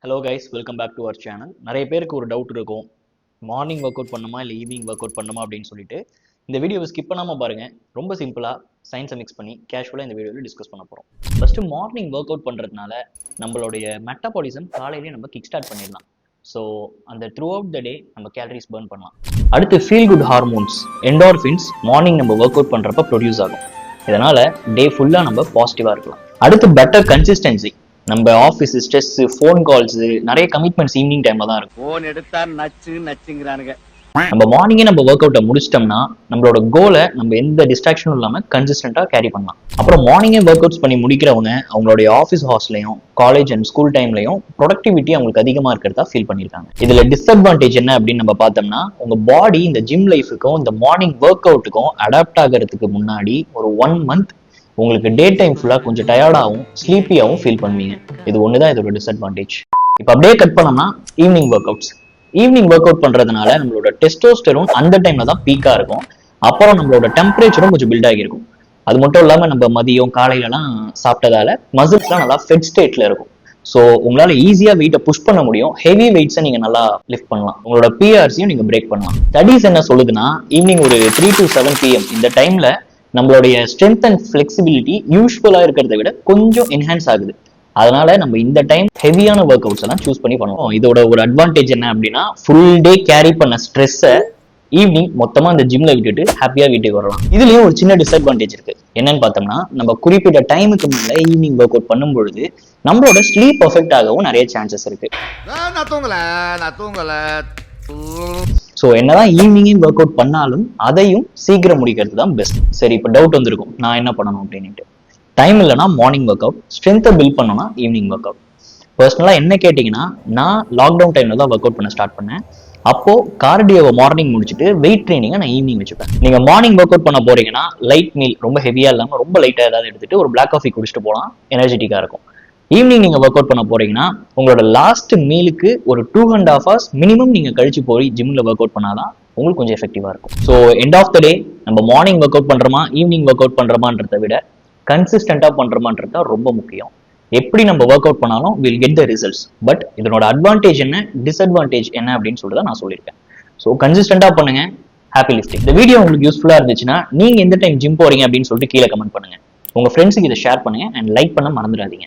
Hello guys, welcome back to our channel. நிறைய பேருக்கு ஒரு டவுட் இருக்கும், மார்னிங் ஒர்க் அவுட் பண்ணுமா இல்லை ஈவினிங் ஒர்க் அவுட் பண்ணுமா அப்படின்னு சொல்லிட்டு. இந்த வீடியோவை ஸ்கிப் பண்ணாமல் பாருங்கள். ரொம்ப சிம்பிளாக சயின்ஸை மிக்ஸ் பண்ணி கேஷுவலாக இந்த வீடியோவில் டிஸ்கஸ் பண்ண போகிறோம். ஃபஸ்ட்டு மார்னிங் ஒர்க் அவுட் பண்ணுறதுனால நம்மளுடைய மெட்டபாலிசம் காலையிலேயே நம்ம கிக் ஸ்டார்ட் பண்ணிடலாம். ஸோ அந்த த்ரூ அவுட் த டே நம்ம கேலரிஸ் பர்ன் பண்ணலாம். அடுத்து feel good hormones endorphins morning நம்ம ஒர்க் அவுட் பண்ணுறப்ப ப்ரொடியூஸ் ஆகும். இதனால் டே ஃபுல்லாக நம்ம பாசிட்டிவாக இருக்கலாம். அடுத்து பெட்டர் கன்சிஸ்டன்சி. நம்ம ஆஃபீஸ் ஸ்ட்ரெஸ், ஃபோன் கால்ஸ், நிறைய கமிட்மெண்ட்ஸ் ஈவினிங் டைம்ல தான் இருக்கும். ஃபோன் எடுத்தா நச்சுங்கிறானுங்க. நம்ம மார்னிங்கே நம்ம ஒர்க் அவுட்டை முடிச்சிட்டோம்னா நம்மளோட கோலை நம்ம எந்த டிஸ்ட்ராக்ஷனும் இல்லாமல் கன்சிஸ்டண்டாக கேரி பண்ணலாம். அப்புறம் மார்னிங்கே ஒர்க் அவுட்ஸ் பண்ணி முடிக்கிறவங்க அவங்களுடைய ஆஃபீஸ் ஹார்ஸ்லையும் காலேஜ் அண்ட் ஸ்கூல் டைம்லையும் ப்ரொடக்டிவிட்டி அவங்களுக்கு அதிகமாக இருக்கிறதா ஃபீல் பண்ணியிருக்காங்க. இதில் டிஸ்அட்வான்டேஜ் என்ன அப்படின்னு நம்ம பார்த்தோம்னா, உங்கள் பாடி இந்த ஜிம் லைஃபுக்கும் இந்த மார்னிங் ஒர்க் அவுட்டுக்கும் அடாப்ட் ஆகிறதுக்கு முன்னாடி ஒரு 1 month உங்களுக்கு டே டைம் ஃபுல்லாக கொஞ்சம் டயர்டாகவும் ஸ்லீப்பியாகவும் ஃபீல் பண்ணுவீங்க. இது ஒன்று தான் இதோட டிஸ்அட்வான்டேஜ். இப்போ அப்படியே கட் பண்ணோம்னா evening work outs. Evening work out பண்ணுறதுனால நம்மளோட டெஸ்டோஸ்டெரோன் அந்த டைமில் தான் பீக்காக இருக்கும். அப்புறம் நம்மளோட டெம்பரேச்சரும் கொஞ்சம் பில்ட் ஆகியிருக்கும். அது மட்டும் இல்லாமல் நம்ம மதியம் காலையிலலாம் சாப்பிட்டதால மசில்ஸ்லாம் நல்லா ஃபெட் ஸ்டேட்டில் இருக்கும். ஸோ உங்களால் ஈஸியாக வெயிட்டை புஷ் பண்ண முடியும். ஹெவி வெயிட்ஸை நீங்கள் நல்லா லிஃப்ட் பண்ணலாம். உங்களோட பிஆர்சியும் நீங்கள் பிரேக் பண்ணலாம். ஸ்டடீஸ் என்ன சொல்லுதுன்னா, ஈவினிங் ஒரு 3 to 7 PM இந்த டைமில் நம்மளுடைய ஸ்ட்ரென்த் அண்ட் ஃபிளெக்சிபிலிட்டி யூஸ்வலா இருக்கிறத விட கொஞ்சம் என்ஹான்ஸ் ஆகுது. அதனால நம்ம இந்த டைம் ஹெவியான ஒர்க் அவுட்ஸ் எல்லாம் சூஸ் பண்ணி பண்ணுவோம். இதோட ஒரு அட்வான்டேஜ் என்ன அப்படின்னா, ஃபுல் டே கேரி பண்ண ஸ்ட்ரெஸ்ஸை ஈவினிங் மொத்தமா அந்த ஜிம்ல விட்டுட்டு ஹாப்பியா வீட்டுக்கு வரலாம். இதுலயும் ஒரு சின்ன டிஸ்அட்வான்டேஜ் இருக்கு. என்னன்னு பார்த்தோம்னா, நம்ம குறிப்பிட்ட டைமுக்கு மேல ஈவினிங் ஒர்க் அவுட் பண்ணும் பொழுது நம்மளோட ஸ்லீப் எஃபெக்ட் ஆகவும் நிறைய சான்சஸ் இருக்கு. ஸோ என்னதான் ஈவினிங் ஒர்க் அவுட் பண்ணாலும் அதையும் சீக்கிரம் முடிக்கிறது தான் பெஸ்ட். சரி, இப்போ டவுட் வந்திருக்கும், நான் என்ன பண்ணணும் அப்படின்ட்டு. டைம் இல்லைனா மார்னிங் ஒர்க் அவுட், ஸ்ட்ரென்த்தை பில்ட் பண்ணணும்னா ஈவினிங் ஒர்க் அவுட். பர்சனலாக என்ன கேட்டிங்கன்னா, நான் லாக்டவுன் டைமில் தான் ஒர்க் அவுட் பண்ண ஸ்டார்ட் பண்ணேன். அப்போ கார்டியோவை மார்னிங் முடிச்சுட்டு வெயிட் ட்ரைனிங்கை நான் ஈவினிங் வச்சுப்பேன். நீங்கள் மார்னிங் ஒர்க் அவுட் பண்ண போறீங்கன்னா லைட் மீல், ரொம்ப ஹெவியாக இல்லாமல் ரொம்ப லைட்டாக ஏதாவது எடுத்துட்டு ஒரு பிளாக் காஃபி குடிச்சிட்டு போகலாம், எனர்ஜெட்டிக்காக இருக்கும். ஈவினிங் நீங்க ஒர்க் அவுட் பண்ண போறீங்கன்னா உங்களோட லாஸ்ட் மீலுக்கு ஒரு 2.5 hours மினிமம் நீங்க கழிச்சு போய் ஜிம்ல ஒர்க் அவுட் பண்ணாதான் உங்களுக்கு கொஞ்சம் எஃபெக்டிவா இருக்கும். So end of the day நம்ம மார்னிங் ஒர்க் அவுட் பண்றோமா ஈவினிங் ஒர்க் அவுட் பண்றோமான்றதை விட கன்சிஸ்டண்டா பண்றோமான்றதா ரொம்ப முக்கியம். எப்படி நம்ம ஒர்க் அவுட் பண்ணாலும் will get the results. But இதனோட அட்வான்டேஜ் என்ன, டிஸ்அட்வான்டேஜ் என்ன அப்படின்னு சொல்லிட்டு நான் சொல்லியிருக்கேன். ஸோ கன்சிஸ்டண்டா பண்ணுங்க. Happy lifting. இந்த வீடியோ உங்களுக்கு யூஸ்ஃபுல்லா இருந்துச்சுன்னா நீங்க எந்த டைம் ஜிம் போறீங்க அப்படின்னு சொல்லிட்டு கீழே கமெண்ட் பண்ணுங்க. உங்க ஃப்ரெண்ட்ஸுக்கு இதை ஷேர் பண்ணுங்க அண்ட் லைக் பண்ண மறந்துடாதீங்க.